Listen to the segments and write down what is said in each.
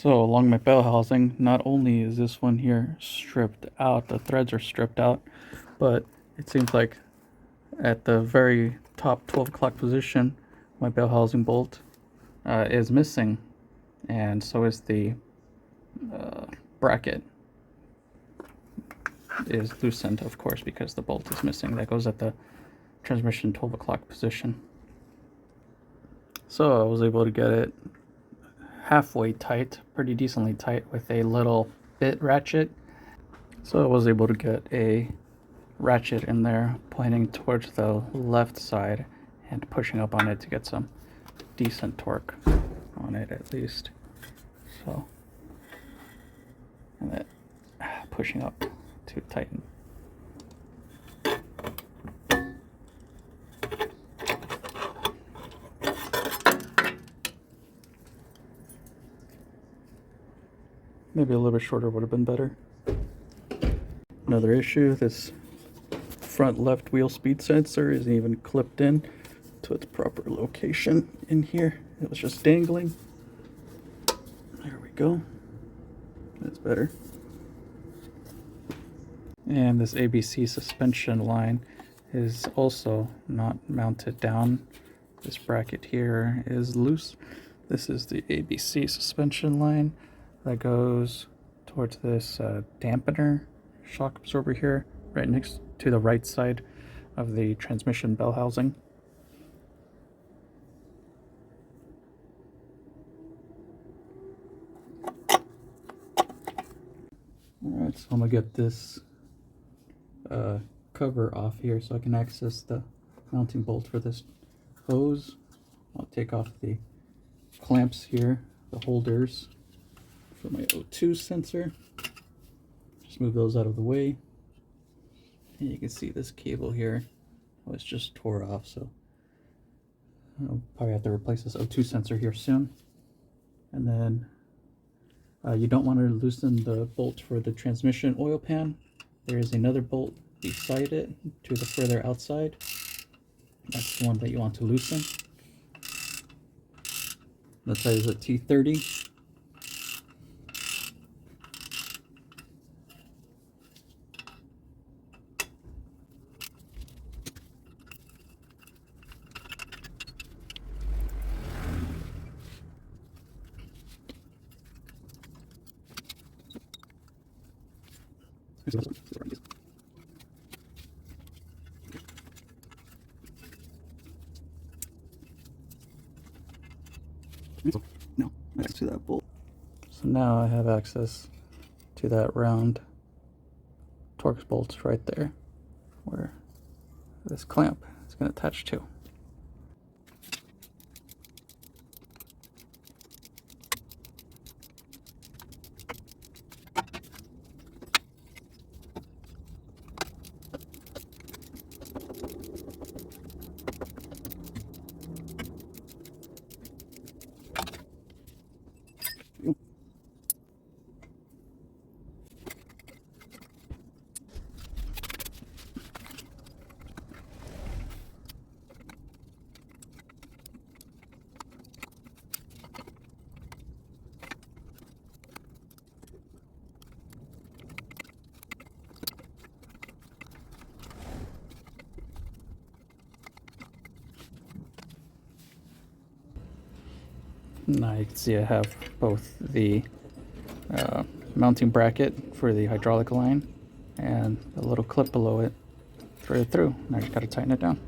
So along my bell housing, not only is this one here stripped out, the threads are stripped out, but it seems like at the very top 12 o'clock position, my bell housing bolt is missing, and so is the bracket is loosened, of course, because the bolt is missing. That goes at the transmission 12 o'clock position. So I was able to get it halfway tight, pretty decently tight, with a little bit ratchet. So I was able to get a ratchet in there pointing towards the left side and pushing up on it to get some decent torque on it at least. So, and then pushing up to tighten. Maybe a little bit shorter would have been better. Another issue, this front left wheel speed sensor isn't even clipped in to its proper location in here. It was just dangling. There we go. That's better. And this ABC suspension line is also not mounted down. This bracket here is loose. This is the ABC suspension line that goes towards this dampener shock absorber here, right next to the right side of the transmission bell housing. Alright, so I'm gonna get this cover off here so I can access the mounting bolt for this hose. I'll take off the clamps here, the holders for my O2 sensor. Just move those out of the way. And you can see this cable here was just tore off, so I'll probably have to replace this O2 sensor here soon. And then you don't want to loosen the bolt for the transmission oil pan. There is another bolt beside it to the further outside. That's the one that you want to loosen. That side is a T30. No, access to that bolt. So now I have access to that round Torx bolt right there, where this clamp is going to attach to. Now you can see I have both the mounting bracket for the hydraulic line and a little clip below it for it through. Now I just got to tighten it down.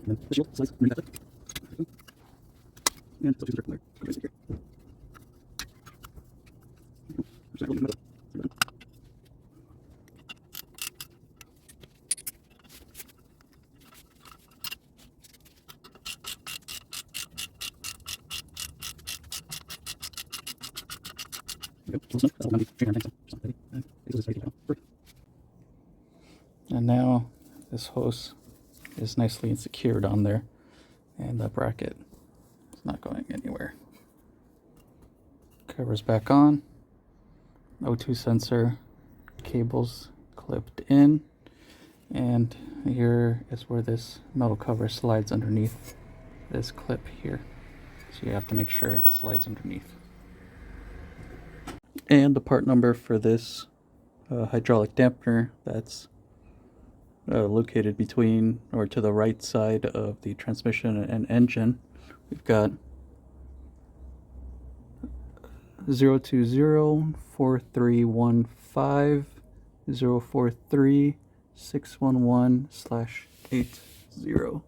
And the shield slides underneath that. And so choose a circle there. And now this hose is nicely secured on there, and the bracket is not going anywhere. Cover's back on. O2 sensor cables clipped in, and here is where this metal cover slides underneath this clip here. So you have to make sure it slides underneath. And the part number for this hydraulic dampener that's located between or to the right side of the transmission and engine, we've got 020-431-5-043-611/80.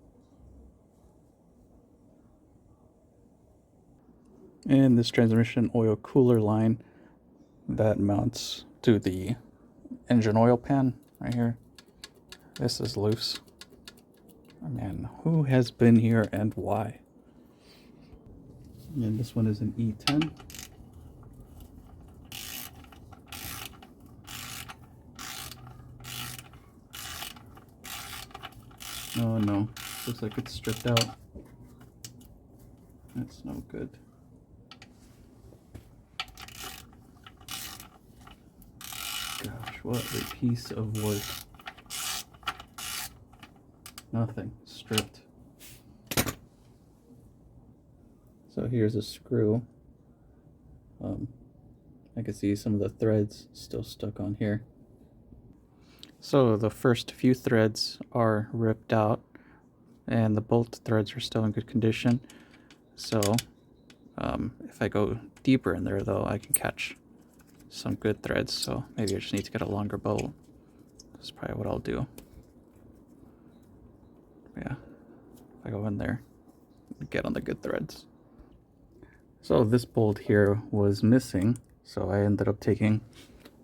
And this transmission oil cooler line that mounts to the engine oil pan right here. This is loose. Man, who has been here and why? And this one is an E10. Oh no, looks like it's stripped out. That's no good. Gosh, what a piece of work. Nothing, stripped. So here's a screw. I can see some of the threads still stuck on here. So the first few threads are ripped out, and the bolt threads are still in good condition. So if I go deeper in there though, I can catch some good threads. So maybe I just need to get a longer bolt. That's probably what I'll do. Yeah, if I go in there, get on the good threads. So this bolt here was missing, so I ended up taking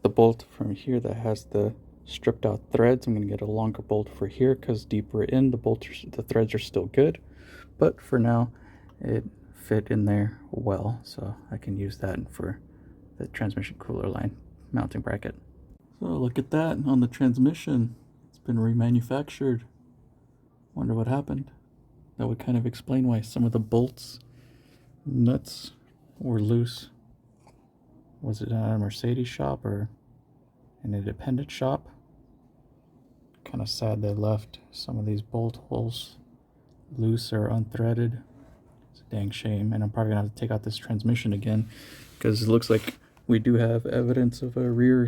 the bolt from here that has the stripped out threads. I'm going to get a longer bolt for here because deeper in the threads are still good, but for now it fit in there well, so I can use that for the transmission cooler line mounting bracket. So look at that on the transmission. It's been remanufactured. Wonder what happened. That would kind of explain why some of the bolts nuts were loose. Was it at a Mercedes shop or an independent shop? Kind of sad they left some of these bolt holes loose or unthreaded. It's a dang shame, and I'm probably gonna have to take out this transmission again because it looks like we do have evidence of a rear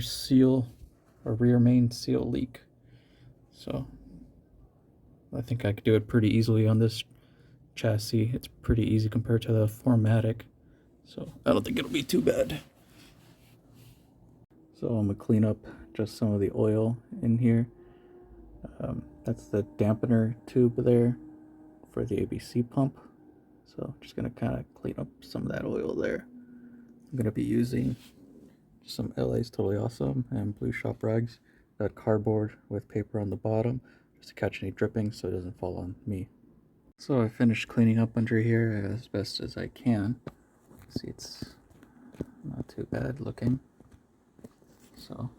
main seal leak. So I think I could do it pretty easily on this chassis. It's pretty easy compared to the 4MATIC, so I don't think it'll be too bad. So I'm gonna clean up just some of the oil in here. That's the dampener tube there for the ABC pump. So just gonna kind of clean up some of that oil there. I'm gonna be using some LA's Totally Awesome and Blue Shop rags, that cardboard with paper on the bottom, just to catch any dripping so it doesn't fall on me. So I finished cleaning up under here as best as I can. See, it's not too bad looking. So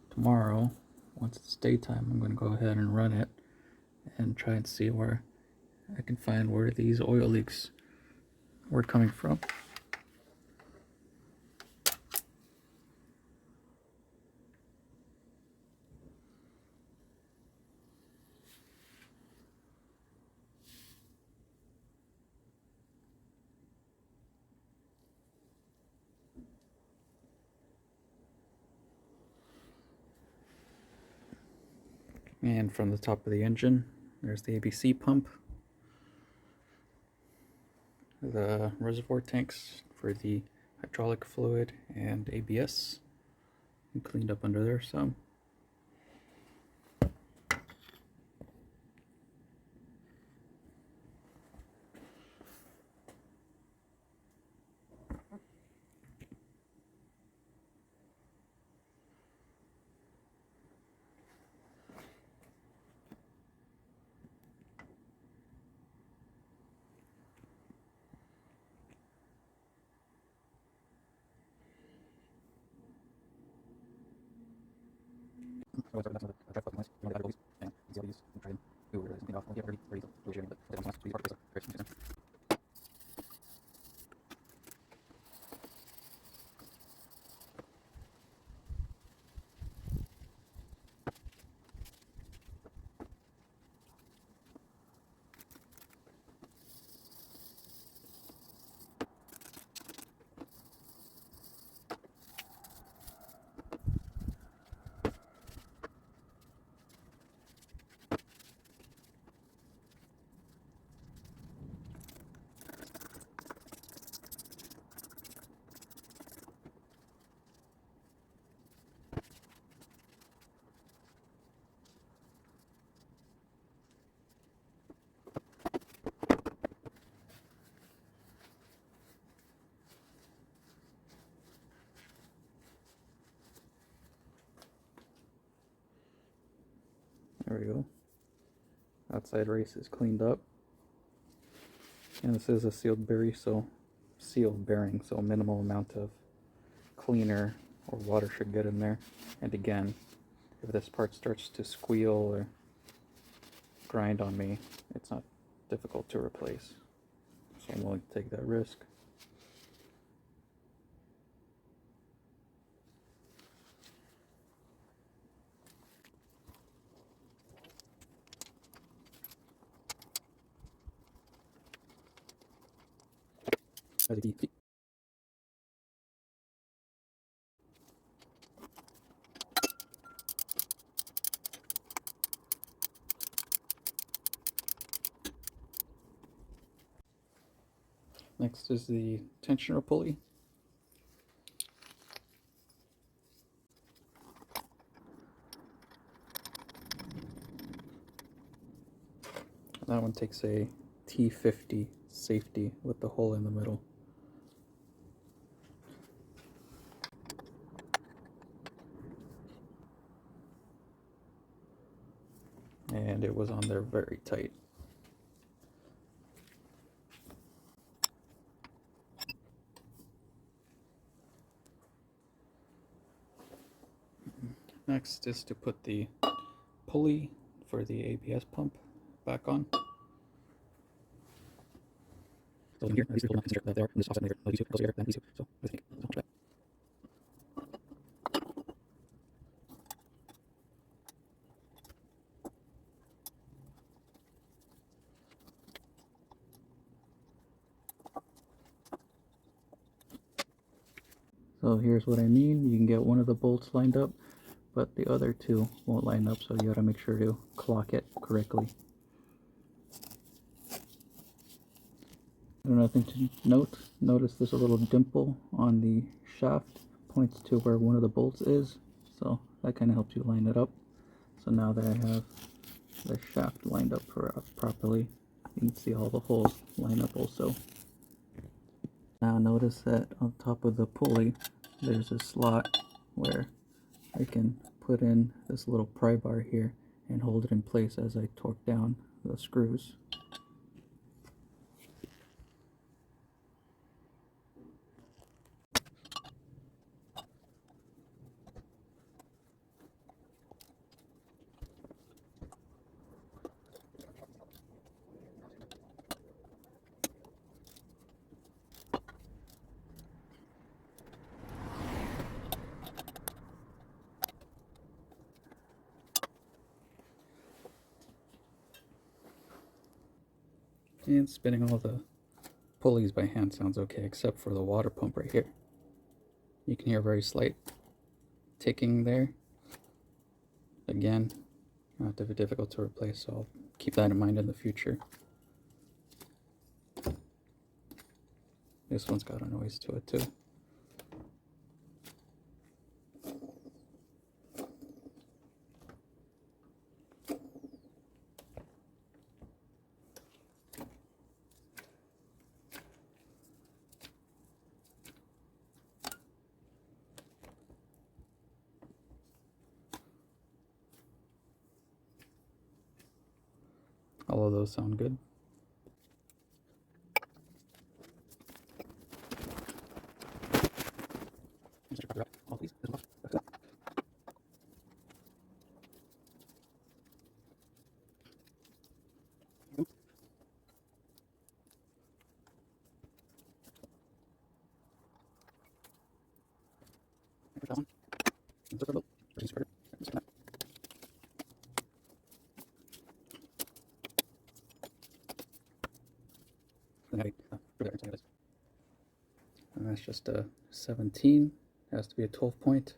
tomorrow, once it's daytime, I'm going to go ahead and run it and try and see where I can find where these oil leaks were coming from. And from the top of the engine, there's the ABC pump, the reservoir tanks for the hydraulic fluid and ABS, and cleaned up under there some. There we go. Outside race is cleaned up. And this is a sealed bearing, so minimal amount of cleaner or water should get in there. And again, if this part starts to squeal or grind on me, it's not difficult to replace. So I'm willing to take that risk. As you can Next is the tensioner pulley. That one takes a T50 safety with the hole in the middle. And it was on there very tight. Next is to put the pulley for the ABS pump back on. So here, these people consider that they are in this offset later. These two, those here, then these two. So I think so much better. So here's what I mean. You can get one of the bolts lined up, but the other two won't line up, so you gotta make sure to clock it correctly. Another thing to note, notice there's a little dimple on the shaft, points to where one of the bolts is, so that kind of helps you line it up. So now that I have the shaft lined up properly, you can see all the holes line up also. Now notice that on top of the pulley, there's a slot where I can put in this little pry bar here and hold it in place as I torque down the screws. And spinning all the pulleys by hand sounds okay, except for the water pump right here. You can hear a very slight ticking there. Again, not difficult to replace, so I'll keep that in mind in the future. This one's got a noise to it too. All of those sound good. 3000. And that's just a 17. Has to be a 12 point.